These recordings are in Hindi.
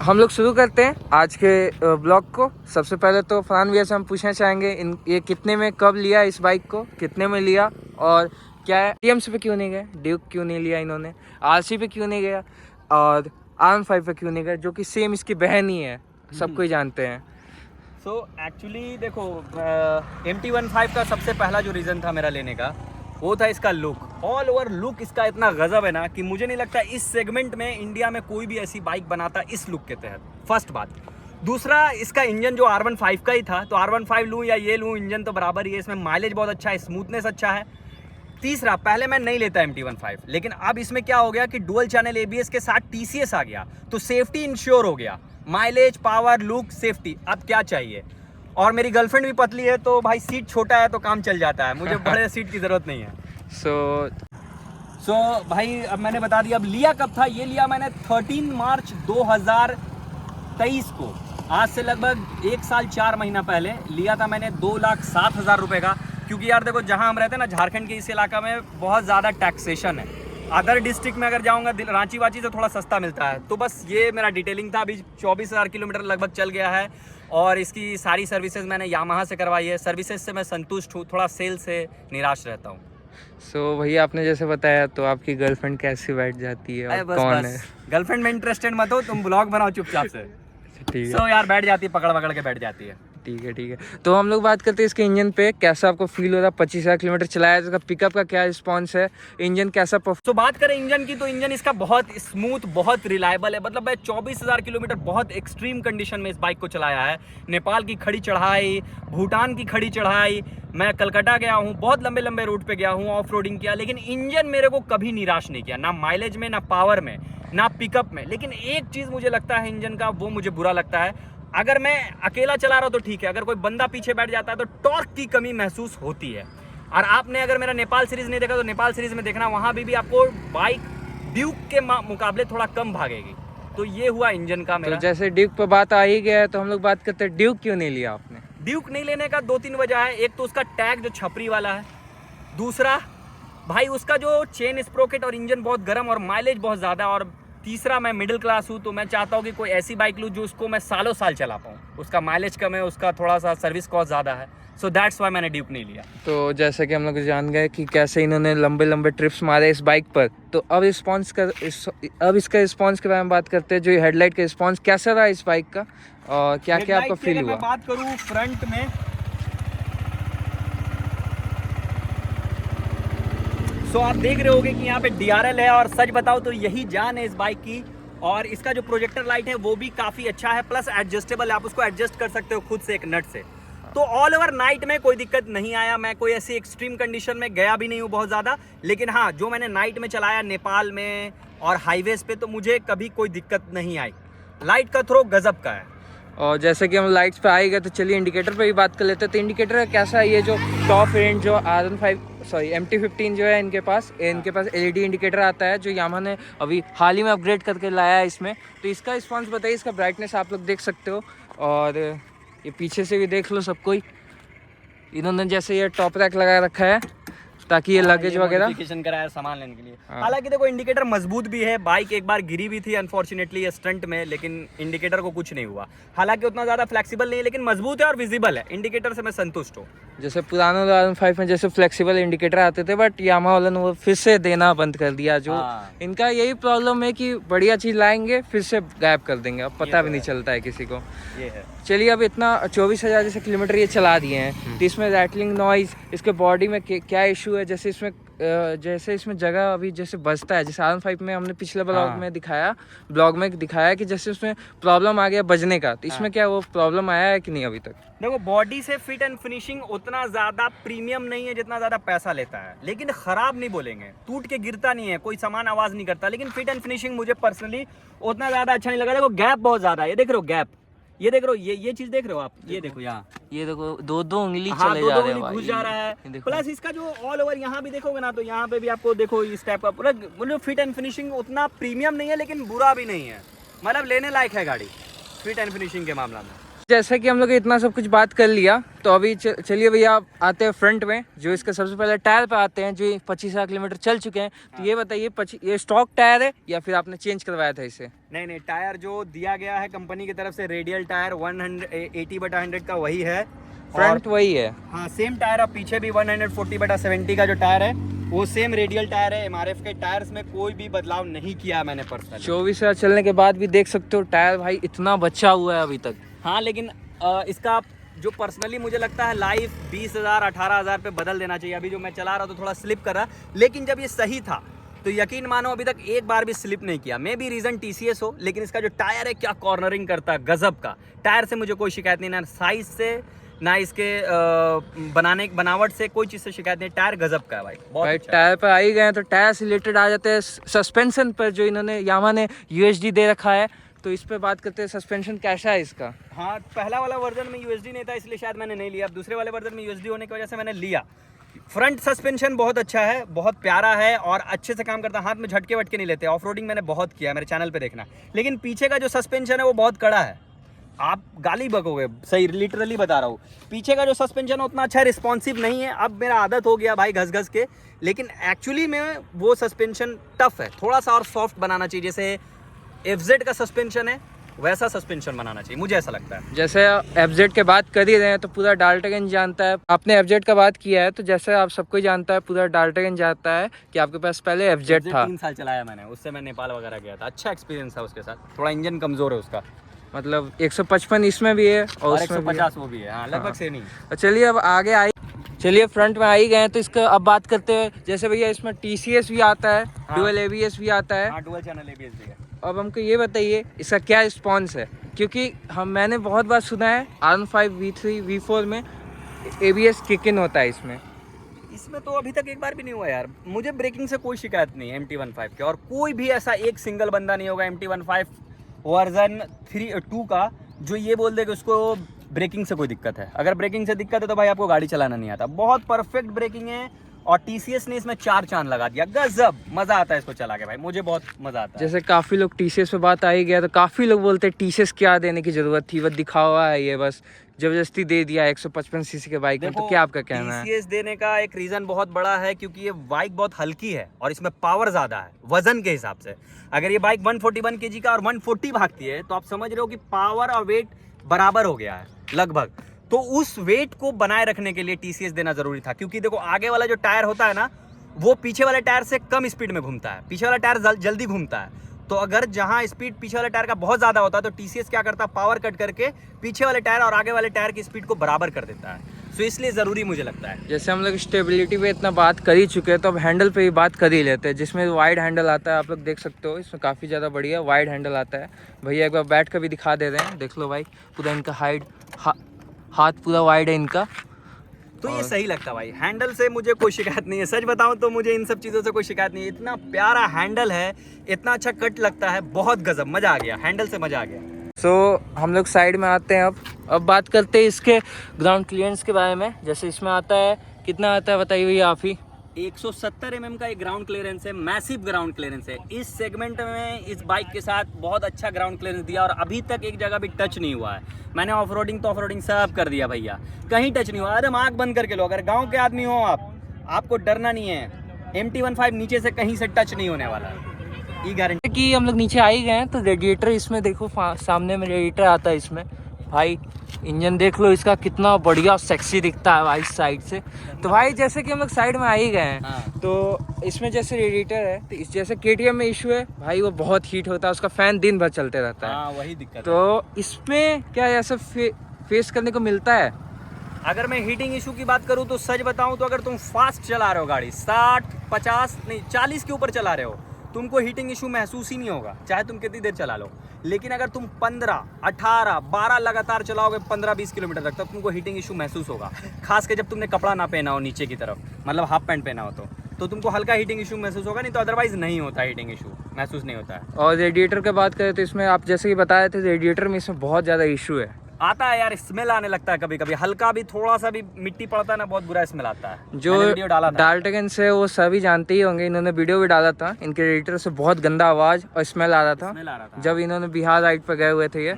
हम लोग शुरू करते हैं आज के ब्लॉग को। सबसे पहले तो फरहान भैया से हम पूछना चाहेंगे ये कितने में कब लिया, इस बाइक को कितने में लिया, और क्या टीएमसी पे क्यों नहीं गए, ड्यूक क्यों नहीं लिया इन्होंने, आरसी पे क्यों नहीं गया, और R15 पे क्यों नहीं गए, जो कि सेम इसकी बहन ही है, सबको ही जानते हैं। सो एक्चुअली देखो, MT-15 का सबसे पहला जो रीज़न था मेरा लेने का वो था इसका लुक। ऑल ओवर लुक इसका इतना गजब है ना कि मुझे नहीं लगता इस सेगमेंट में इंडिया में कोई भी ऐसी बाइक बनाता इस लुक के तहत। फर्स्ट बात। दूसरा, इसका इंजन जो R15 का ही था, तो R15 लूँ या ये लूँ, इंजन तो बराबर ही है। इसमें माइलेज बहुत अच्छा है, स्मूथनेस अच्छा है। तीसरा, पहले मैं नहीं लेता MT-15, लेकिन अब इसमें क्या हो गया कि डुअल चैनल ABS के साथ TCS आ गया, तो सेफ्टी इंश्योर हो गया। माइलेज, पावर, लुक, सेफ्टी, अब क्या चाहिए। और मेरी गर्लफ्रेंड भी पतली है, तो भाई सीट छोटा है तो काम चल जाता है, मुझे बड़े सीट की ज़रूरत नहीं है। सो भाई अब मैंने बता दिया। अब लिया कब था, ये लिया मैंने 13 मार्च 2023 को। आज से लगभग 1 साल 4 महीना पहले लिया था मैंने 2,07,000 रुपये का। क्योंकि यार देखो, जहाँ हम रहते हैं ना, झारखंड के इस इलाका में बहुत ज़्यादा टैक्सेशन है। अदर डिस्ट्रिक्ट में अगर जाऊँगा, रांची वाची से थोड़ा सस्ता मिलता है। तो बस ये मेरा डिटेलिंग था। अभी 24,000 किलोमीटर लगभग चल गया है, और इसकी सारी सर्विसेज मैंने यामाहा से करवाई है। सर्विसेज से मैं संतुष्ट हूँ, थोड़ा सेल से निराश रहता हूँ। भैया आपने जैसे बताया, तो आपकी गर्लफ्रेंड कैसी बैठ जाती है और कौन है? गर्लफ्रेंड में इंटरेस्टेड मत हो, तुम ब्लॉग बनाओ चुपचाप से। ठीक है। यार बैठ जाती है, पकड़ पकड़ के बैठ जाती है। ठीक है। तो हम लोग बात करते हैं इसके इंजन पे, कैसा आपको फील हो रहा है? 25,000 किलोमीटर चलाया, इसका पिकअप का क्या रिस्पांस है, इंजन कैसा तो बात करें इंजन की, तो इंजन इसका बहुत स्मूथ, बहुत रिलायबल है। मतलब मैं 24,000 किलोमीटर बहुत एक्सट्रीम कंडीशन में इस बाइक को चलाया है। नेपाल की खड़ी चढ़ाई, भूटान की खड़ी चढ़ाई, मैं कलकत्ता गया हूँ, बहुत लंबे लंबे रूट पे गया हूँ, ऑफ रोडिंग किया, लेकिन इंजन मेरे को कभी निराश नहीं किया, ना माइलेज में, ना पावर में, ना पिकअप में। लेकिन एक चीज़ मुझे लगता है इंजन का, वो मुझे बुरा लगता है। अगर मैं अकेला चला रहा हूँ तो ठीक है, अगर कोई बंदा पीछे बैठ जाता है तो टॉर्क की कमी महसूस होती है। और आपने अगर मेरा नेपाल सीरीज़ नहीं देखा तो नेपाल सीरीज़ में देखना, वहाँ भी आपको बाइक ड्यूक के मुकाबले थोड़ा कम भागेगी। तो ये हुआ इंजन का मेरा। तो जैसे ड्यूक पे बात आ ही गया है, तो हम लोग बात करते हैं ड्यूक क्यों नहीं लिया आपने? ड्यूक नहीं लेने का 2-3 वजह है। एक तो उसका टैग जो छपरी वाला है। दूसरा भाई, उसका जो चेन स्प्रोकेट और इंजन बहुत गर्म और माइलेज बहुत ज़्यादा। और तीसरा, मैं मिडिल क्लास हूँ, तो मैं चाहता हूँ कि कोई ऐसी बाइक लूँ जो उसको मैं सालों साल चला पाऊँ। उसका माइलेज कम है, उसका थोड़ा सा सर्विस कॉस्ट ज़्यादा है। सो दैट्स वाई मैंने ड्यूक नहीं लिया। तो जैसे कि हम लोग जान गए कि कैसे इन्होंने लंबे लंबे ट्रिप्स मारे इस बाइक पर, तो अब इसका रिस्पॉन्स के बारे में बात करते हैं। जो ये हेडलाइट का रिस्पॉन्स कैसा रहा इस बाइक का, और क्या क्या आपका फील हुआ? मैं बात करूँ फ्रंट में, आप देख रहे होगे कि यहाँ पे DRL है, और सच बताओ तो यही जान है इस बाइक की। और इसका जो प्रोजेक्टर लाइट है वो भी काफ़ी अच्छा है, प्लस एडजस्टेबल है, आप उसको एडजस्ट कर सकते हो खुद से एक नट से। तो ऑल ओवर नाइट में कोई दिक्कत नहीं आया। मैं कोई ऐसी एक्सट्रीम कंडीशन में गया भी नहीं हूँ बहुत ज़्यादा, लेकिन हाँ, जो मैंने नाइट में चलाया नेपाल में और हाईवेज पे, तो मुझे कभी कोई दिक्कत नहीं आई। लाइट का थ्रो गजब का है। और जैसे कि हम लाइट्स पे आए गए, तो चलिए इंडिकेटर पे भी बात कर लेते हैं। तो इंडिकेटर कैसा है? ये जो टॉप एंड जो MT-15 जो है, इनके पास LED इंडिकेटर आता है, जो यामाहा ने अभी हाल ही में अपग्रेड करके लाया है इसमें। तो इसका रिस्पॉन्स बताइए। इसका ब्राइटनेस आप लोग देख सकते हो, और ये पीछे से भी देख लो सबको ही। इन्होंने जैसे ये टॉप रैक लगा रखा है ताकि ये लगेज वगैरह मॉडिफिकेशन कराया सामान लेने के लिए। हालांकि देखो, इंडिकेटर मजबूत भी है। बाइक एक बार गिरी भी थी अनफॉर्चुनेटली स्टंट में, लेकिन इंडिकेटर को कुछ नहीं हुआ। हालांकि उतना ज़्यादा फ्लेक्सिबल नहीं है, लेकिन मजबूत है और विजिबल है। इंडिकेटर से मैं संतुष्ट हूँ। जैसे पुराने R15 में जैसे फ्लेक्सिबल इंडिकेटर आते थे, बट यामाहा वालों ने वो फिर से देना बंद कर दिया। जो इनका यही प्रॉब्लम है कि बढ़िया चीज़ लाएंगे फिर से गायब कर देंगे, अब पता भी नहीं चलता है किसी को। ये है। चलिए, अब इतना 24,000 जैसे किलोमीटर ये चला दिए हैं, तो इसमें रैटलिंग नॉइज, इसके बॉडी में क्या इशू है? जैसे इसमें जगह अभी जैसे बचता है, जैसे R15 में हमने पिछले ब्लॉग में दिखाया कि जैसे उसमें प्रॉब्लम आ गया बजने का, तो इसमें क्या वो प्रॉब्लम आया है कि नहीं अभी तक? देखो, बॉडी से फिट एंड फिनिशिंग उतना ज़्यादा प्रीमियम नहीं है जितना ज़्यादा पैसा लेता है, लेकिन ख़राब नहीं बोलेंगे। टूट के गिरता नहीं है, कोई सामान आवाज़ नहीं करता, लेकिन फिट एंड फिनिशिंग मुझे पर्सनली उतना ज़्यादा अच्छा नहीं लगा। देखो, गैप बहुत ज़्यादा है। ये देख रहे हो गैप, ये देख रहे हो, ये चीज़ देख रहे हो आप, ये देखो यहाँ, ये देखो दो उंगली हाँ, चले जा रहे हैं, घुस जा रहा है। प्लस इसका जो ऑल ओवर यहाँ भी देखोगे ना, तो यहाँ पे भी आपको देखो इस टाइप का पूरा, मतलब फिट एंड फिनिशिंग उतना प्रीमियम नहीं है, लेकिन बुरा भी नहीं है। मतलब लेने लायक है गाड़ी फिट एंड फिनिशिंग के मामला में। जैसा कि हम लोग इतना सब कुछ बात कर लिया, तो अभी चलिए भैया आप आते हैं फ्रंट में, जो इसके सबसे पहले टायर पे आते हैं, जो 25,000 किलोमीटर चल चुके हैं। तो ये बताइए, ये स्टॉक टायर है या फिर आपने चेंज करवाया था इसे? नहीं, टायर जो दिया गया है कंपनी की तरफ से, रेडियल टायर 180/100 का वही है, फ्रंट वही है। हाँ सेम टायर। अब पीछे भी 140/70 का जो टायर है वो सेम रेडियल टायर है। MRF के टायर्स में कोई भी बदलाव नहीं किया मैंने पर्सनली। 24,000 चलने के बाद भी देख सकते हो टायर भाई इतना बचा हुआ है अभी तक। हाँ लेकिन इसका जो पर्सनली मुझे लगता है लाइफ 20,000 18,000 पे बदल देना चाहिए। अभी जो मैं चला रहा तो थोड़ा स्लिप कर रहा, लेकिन जब ये सही था तो यकीन मानो अभी तक एक बार भी स्लिप नहीं किया। मे भी रीज़न TCS हो, लेकिन इसका जो टायर है क्या कॉर्नरिंग करता है, गजब का। टायर से मुझे कोई शिकायत नहीं, ना साइज से ना इसके बनावट से कोई चीज़ से शिकायत नहीं। टायर गजब का है भाई, बहुत अच्छा। टायर पर आ ही गए हैं तो टायर से रिलेटेड आ जाते हैं सस्पेंशन पर, जो इन्होंने यामा ने USD दे रखा है, तो इस पे बात करते हैं। सस्पेंशन कैसा है इसका? हाँ पहला वाला वर्जन में USD नहीं था, इसलिए शायद मैंने नहीं लिया। अब दूसरे वाले वर्जन में USD होने की वजह से मैंने लिया। फ्रंट सस्पेंशन बहुत अच्छा है, बहुत प्यारा है और अच्छे से काम करता है। हाथ में झटके वटके नहीं लेते। ऑफ रोडिंग मैंने बहुत किया, मेरे चैनल पे देखना। लेकिन पीछे का जो सस्पेंशन है वो बहुत कड़ा है, आप गाली बकोगे, सही लिटरली बता रहा हूँ। पीछे का जो सस्पेंशन है उतना अच्छा रिस्पॉन्सिव नहीं है। अब मेरा आदत हो गया भाई घस घस के, लेकिन एक्चुअली में वो सस्पेंशन टफ है। थोड़ा सा और सॉफ्ट बनाना चाहिए, जैसे FZ का सस्पेंशन है वैसा सस्पेंशन बनाना चाहिए, मुझे ऐसा लगता है। जैसे FZ के बात कर ही रहे हैं तो पूरा डाल्टनगंज जानता है। आपने FZ का बात किया है तो जैसे आप सबको ही जानता है, पूरा डाल्टनगंज जानता है कि आपके पास पहले FZ था। 3 साल चलाया मैंने, उससे मैं नेपाल वगैरह गया था। अच्छा एक्सपीरियंस था उसके साथ। थोड़ा इंजन कमजोर है उसका, मतलब 155 इसमें भी है और 150 वो भी है। हाँ लगभग सेम ही। तो चलिए अब आगे आई, चलिए फ्रंट में आ ही गए हैं तो इसका अब बात करते हैं। जैसे भैया इसमें TCS भी आता है, डुअल ABS भी आता है। हाँ डुअल चैनल ABS भी है। अब हमको ये बताइए इसका क्या रिस्पॉन्स है, क्योंकि मैंने बहुत बार सुना है R15 V3 V4 में ABS किक इन होता है, इसमें तो अभी तक एक बार भी नहीं हुआ यार। मुझे ब्रेकिंग से कोई शिकायत नहीं है MT15 के, और कोई भी ऐसा एक सिंगल बंदा नहीं होगा MT15 वर्जन 2 का जो ये बोल दे कि उसको ब्रेकिंग से कोई दिक्कत है। अगर ब्रेकिंग से दिक्कत है तो भाई आपको गाड़ी चलाना नहीं आता। बहुत परफेक्ट ब्रेकिंग है और TCS ने इसमें 4 चांद लगा दिया। गजब मजा आता है इसको चला के भाई, मुझे बहुत मजा आता है। जैसे काफी लोग TCS पे बात आ ही गया तो काफी लोग बोलते हैं TCS क्या देने की जरूरत थी, वो दिखावा है, ये बस जबरदस्ती दे दिया 155 सीसी के बाइक में। तो क्या आपका कहना है? TCS देने का एक रीजन बहुत बड़ा है, क्योंकि ये बाइक बहुत हल्की है और इसमें पावर ज्यादा है वजन के हिसाब से। अगर ये बाइक 141 kg का और 140 भागती है तो आप समझ रहे हो कि पावर और वेट बराबर हो गया है लगभग। तो उस वेट को बनाए रखने के लिए TCS देना जरूरी था, क्योंकि देखो आगे वाला जो टायर होता है ना वो पीछे वाले टायर से कम स्पीड में घूमता है, पीछे वाला टायर जल्दी घूमता है। तो अगर जहां स्पीड पीछे वाले टायर का बहुत ज्यादा होता है तो TCS क्या करता है, पावर कट करके पीछे वाले टायर और आगे वाले टायर की स्पीड को बराबर कर देता है। तो इसलिए जरूरी मुझे लगता है। जैसे हम लोग स्टेबिलिटी पे इतना बात कर ही चुके हैं तो अब हैंडल पे भी बात कर ही लेते हैं, जिसमें वाइड हैंडल आता है। आप लोग देख सकते हो इसमें काफ़ी ज़्यादा बढ़िया वाइड हैंडल आता है। भैया एक बार बैठ कर भी दिखा दे रहे हैं, देख लो भाई, पूरा इनका हाथ पूरा वाइड है इनका। तो ये सही लगता है भाई, हैंडल से मुझे कोई शिकायत नहीं है। सच बताऊं तो मुझे इन सब चीज़ों से कोई शिकायत नहीं है। इतना प्यारा हैंडल है, इतना अच्छा कट लगता है, बहुत गजब, मज़ा आ गया, हैंडल से मज़ा आ गया। हम लोग साइड में आते हैं। अब बात करते हैं इसके ग्राउंड क्लियरेंस के बारे में। जैसे इसमें आता है, कितना आता है बताइए भैया आप ही? 170 mm का एक ग्राउंड क्लियरेंस है, मैसिव ग्राउंड क्लियरेंस है। इस सेगमेंट में इस बाइक के साथ बहुत अच्छा ग्राउंड क्लियरेंस दिया और अभी तक एक जगह भी टच नहीं हुआ है। मैंने ऑफ रोडिंग तो ऑफ रोडिंग सब कर दिया भैया, कहीं टच नहीं हुआ। अरे आँख बंद करके लो, अगर गांव के आदमी हो आपको डरना नहीं है। MT15 नीचे से कहीं से टच नहीं होने वाला है, ये गारंटी। कि हम लोग नीचे आ ही गए हैं तो रेडिएटर इसमें देखो, सामने में रेडिएटर आता है इसमें। भाई इंजन देख लो इसका, कितना बढ़िया सेक्सी दिखता है भाई साइड से। तो भाई जैसे कि हम लोग साइड में आ ही गए हैं, हाँ। तो इसमें जैसे रेडिएटर है तो इस जैसे KTM में इशू है भाई, वो बहुत हीट होता है, उसका फैन दिन भर चलते रहता है। हाँ वही दिक्कत तो है। इसमें क्या ऐसा फेस करने को मिलता है? अगर मैं हीटिंग इशू की बात करूं तो सच बताऊं तो अगर तुम फास्ट चला रहे हो गाड़ी, 60 50 नहीं 40 के ऊपर चला रहे हो, तुमको हीटिंग इशू महसूस ही नहीं होगा, चाहे तुम कितनी देर चला लो। लेकिन अगर तुम 15 18 12 लगातार चलाओगे 15-20 किलोमीटर तक, तब तुमको हीटिंग इशू महसूस होगा। खास कर जब तुमने कपड़ा ना पहना हो नीचे की तरफ, मतलब हाफ पैंट पहना हो तो तुमको हल्का हीटिंग इशू महसूस होगा, नहीं तो अदरवाइज नहीं होता, हीटिंग इशू महसूस नहीं होता है। और रेडिएटर की बात करें तो इसमें आप जैसे कि बताए थे, रेडिएटर में इसमें बहुत ज़्यादा इशू है, आता है यार, स्मेल आने लगता है कभी कभी, हल्का भी थोड़ा सा भी मिट्टी पड़ता है ना, बहुत बुरा स्मेल आता है। जो वीडियो डाला था डाल्टनगंज से, वो सभी जानते ही होंगे, इन्होंने वीडियो भी डाला था। इनके रेडिएटर से बहुत गंदा आवाज़ और स्मेल आ रहा था स्मेल आ रहा था जब इन्होंने बिहार राइड पर गए हुए थे ये।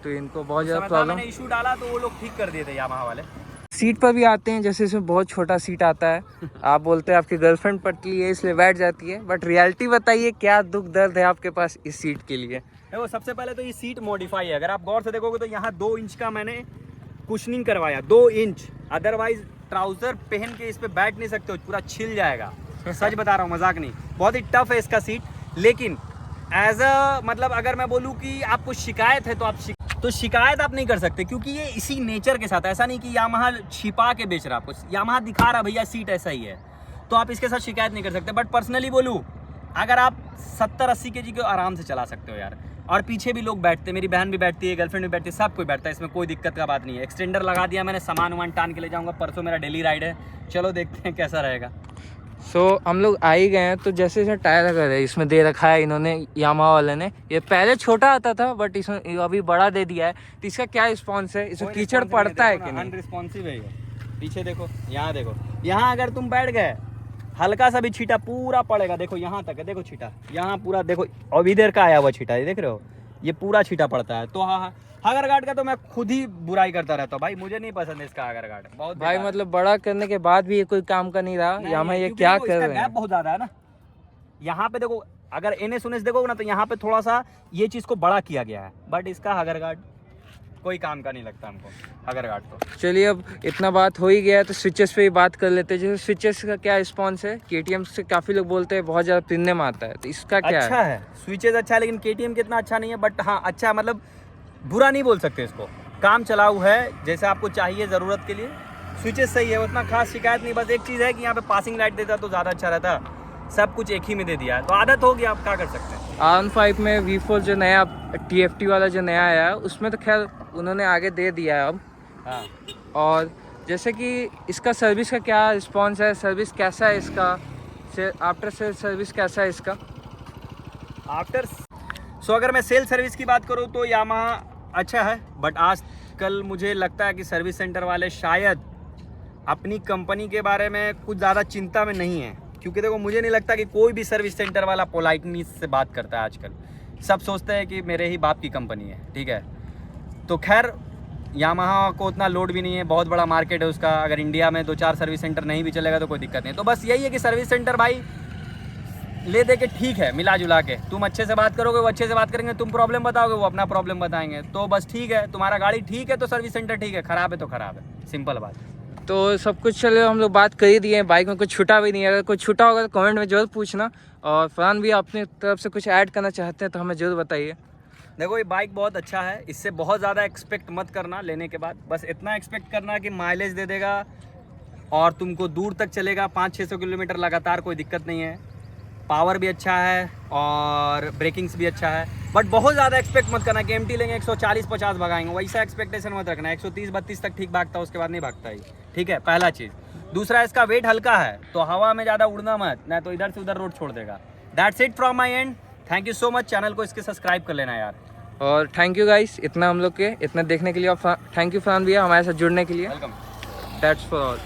तो इनको बहुत उस समय ज़्यादा प्रॉब्लम। मैंने इशू डाला तो वो लोग ठीक कर दिए थे यामाहा वाले। सीट पर भी आते हैं, जैसे इसमें बहुत छोटा सीट आता है, आप बोलते हैं आपकी गर्लफ्रेंड पतली है इसलिए बैठ जाती है, बट रियलिटी बताइए क्या दुख दर्द है आपके पास इस सीट के लिए। देखो सबसे पहले तो ये सीट मॉडिफाई है, अगर आप गौर से देखोगे तो यहाँ 2 इंच का मैंने कुशनिंग करवाया, 2 इंच, अदरवाइज ट्राउजर पहन के इस पे बैठ नहीं सकते हो, पूरा छिल जाएगा। सच बता रहा हूँ, मजाक नहीं, बहुत ही टफ है इसका सीट। लेकिन एज अ मतलब अगर मैं बोलूँ कि आपको शिकायत है तो शिकायत आप नहीं कर सकते, क्योंकि ये इसी नेचर के साथ, ऐसा नहीं कि यामाहा छिपा के बेच रहा आपको, यामाहा दिखा रहा भैया सीट ऐसा ही है, तो आप इसके साथ शिकायत नहीं कर सकते। बट पर्सनली बोलूँ, अगर आप 70-80 kg को आराम से चला सकते हो यार, और पीछे भी लोग बैठते हैं, मेरी बहन भी बैठती है, गर्लफ्रेंड भी बैठती है, सब कोई बैठता है, इसमें कोई दिक्कत का बात नहीं है। एक्सटेंडर लगा दिया मैंने, सामान वामान टान के ले जाऊंगा, परसों मेरा डेली राइड है, चलो देखते हैं कैसा रहेगा। सो हम लोग आ ही गए हैं, तो जैसे जैसे टायर अगर है इसमें दे रखा है इन्होंने, यामाहा वाले ने, ये पहले छोटा आता था बट इसमें अभी बड़ा दे दिया है, तो इसका क्या रिस्पॉन्स है, इसमें कीचड़ पड़ता है कि नहीं? अनरिस्पॉन्सिव है ये, पीछे देखो, देखो, यहाँ अगर तुम बैठ गए, हल्का सा भी छींटा पूरा पड़ेगा, देखो यहाँ तक है, देखो छींटा, यहाँ पूरा देखो, और इधर का आया हुआ छींटा, ये देख रहे हो, ये पूरा छींटा पड़ता है। तो हाँ, हगर गार्ड का तो मैं खुद ही बुराई करता रहता हूँ भाई, मुझे नहीं पसंद इसका हगर गार्ड, बहुत भाई मतलब बड़ा करने के बाद भी ये कोई काम का नहीं रहा, यामाहा ये क्या कर रहे हैं। गैप बहुत ज्यादा है ना, यहाँ पे देखो, अगर एनएस उनएस देखोगे ना, तो यहाँ पे थोड़ा सा ये चीज को बड़ा किया गया है, बट इसका हगर गार्ड कोई काम का नहीं लगता हमको, हगर गार्ड को। चलिए अब इतना बात हो ही गया है, तो स्विचेस पे ही बात कर लेते हैं। जैसे स्विचेस का क्या रिस्पॉन्स है, केटीएम से काफ़ी लोग बोलते हैं बहुत ज़्यादा प्रीमियम आता है, तो इसका क्या अच्छा है, स्विचेस अच्छा है, लेकिन केटीएम कितना अच्छा नहीं है, बट हाँ अच्छा, मतलब बुरा नहीं बोल सकते इसको, काम चलाऊ है, जैसे आपको चाहिए ज़रूरत के लिए। स्विचेस सही है, उतना खास शिकायत नहीं, बस एक चीज़ है कि यहाँ पे पासिंग लाइट देता तो ज़्यादा अच्छा रहता, सब कुछ एक ही में दे दिया है, तो आदत होगी, आप क्या कर सकते हैं। R15 में V4 जो नया TFT वाला जो नया आया है, उसमें तो खैर उन्होंने आगे दे दिया है अब। हाँ, और जैसे कि इसका सर्विस का क्या रिस्पॉन्स है, सर्विस कैसा है इसका, आफ्टर सेल सर्विस कैसा है इसका? अगर मैं सेल सर्विस की बात करूँ तो यामाहा अच्छा है, बट आजकल मुझे लगता है कि सर्विस सेंटर वाले शायद अपनी कंपनी के बारे में कुछ ज़्यादा चिंता में नहीं है, क्योंकि देखो मुझे नहीं लगता कि कोई भी सर्विस सेंटर वाला पोलाइटनेस से बात करता है आजकल, सब सोचते हैं कि मेरे ही बाप की कंपनी है, ठीक है। तो खैर यामाहा को उतना लोड भी नहीं है, बहुत बड़ा मार्केट है उसका, अगर इंडिया में 2-4 सर्विस सेंटर नहीं भी चलेगा तो कोई दिक्कत नहीं। तो बस यही है कि सर्विस सेंटर भाई ले दे के ठीक है, मिला जुला के, तुम अच्छे से बात करोगे वो अच्छे से बात करेंगे, तुम प्रॉब्लम बताओगे वो अपना प्रॉब्लम बताएंगे, तो बस ठीक है, तुम्हारा गाड़ी ठीक है तो सर्विस सेंटर ठीक है, ख़राब है तो ख़राब है, सिंपल बात। तो सब कुछ चलो हम लोग बात कर ही दिए हैं, बाइक में कुछ छूटा भी नहीं है, अगर कुछ छूटा होगा तो कमेंट में जरूर पूछना, और फरहान भी अपनी तरफ से कुछ ऐड करना चाहते हैं तो हमें जरूर बताइए। देखो ये बाइक बहुत अच्छा है, इससे बहुत ज़्यादा एक्सपेक्ट मत करना लेने के बाद, बस इतना एक्सपेक्ट करना कि माइलेज दे देगा और तुमको दूर तक चलेगा, 500-600 किलोमीटर लगातार, कोई दिक्कत नहीं है, पावर भी अच्छा है और ब्रेकिंग्स भी अच्छा है, बट बहुत ज़्यादा एक्सपेक्ट मत करना कि एमटी लेंगे 140-50 भगाएंगे, वैसा एक्सपेक्टेशन मत रखना। 130-32 तक ठीक भागता है, उसके बाद नहीं भागता ही, ठीक है, पहला चीज़। दूसरा, इसका वेट हल्का है, तो हवा में ज़्यादा उड़ना मत, ना तो इधर से उधर रोड छोड़ देगा। That's it from my and, thank you so much, channel को इसके सब्सक्राइब कर लेना यार, और थैंक यू गाइस इतना हम लोग के इतना देखने के लिए, और थैंक यू फरहान भैया हमारे साथ जुड़ने के लिए। वेलकम। That's for all.